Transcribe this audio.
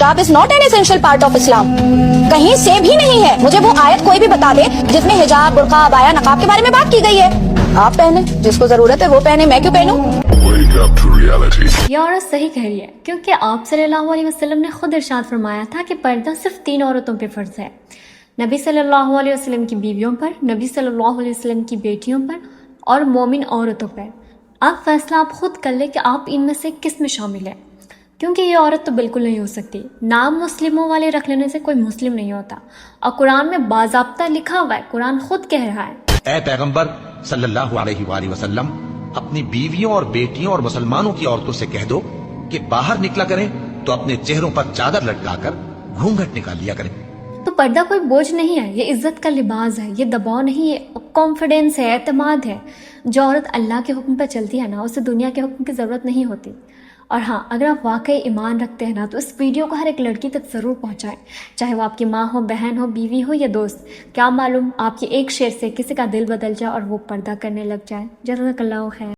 हिजाब is not an essential part of Islam, कहीं से भी नहीं है। मुझे वो आयत कोई भी बता दे जिसमें हिजाब, बुर्का, अबाया, नकाब के बारे में बात की गई है। आप पहने, जिसको जरूरत है वो पहने, मैं क्यों पहनूं? ये औरत सही कह रही है, क्योंकि आप सल्लल्लाहु अलैहि वसल्लम ने खुद इरशाद फरमाया था कि पर्दा सिर्फ 3 औरतों पे फर्ज है। नबी सल्लल्लाहु अलैहि वसल्लम की बीवियों पर, नबी सल्लल्लाहु अलैहि वसल्लम की बेटियों पर और मोमिन औरतों पर। आप फैसला आप खुद कर ले कि आप इनमें से किस में शामिल है, क्योंकि ये औरत तो बिल्कुल नहीं हो सकती। नाम मुस्लिमों वाले रख लेने से कोई मुस्लिम नहीं होता, और कुरान में बाज़ाब्ता लिखा हुआ है, कुरान खुद कह रहा है। ऐ पैगंबर सल्लल्लाहु अलैहि वसल्लम, अपनी बीवियों और बेटियों और मुसलमानों की औरतों से कह दो कि बाहर निकला करें तो अपने चेहरों पर चादर लटकाकर घूंघट निकाल लिया करें। तो पर्दा कोई बोझ नहीं है, ये इज्जत का लिबास है, ये दबाव नहीं, ये कॉन्फिडेंस है, एतमाद है। जो औरत अल्लाह के हुक्म पर चलती है ना, उसे दुनिया के हुक्म की ज़रूरत नहीं होती। और हाँ, अगर आप वाकई ईमान रखते हैं ना, तो इस वीडियो को हर एक लड़की तक ज़रूर पहुँचाएं, चाहे वो आपकी माँ हो, बहन हो, बीवी हो या दोस्त। क्या मालूम आपके एक शेर से किसी का दिल बदल जाए और वो पर्दा करने लग जाए। जज़ाकल्लाहु खैर।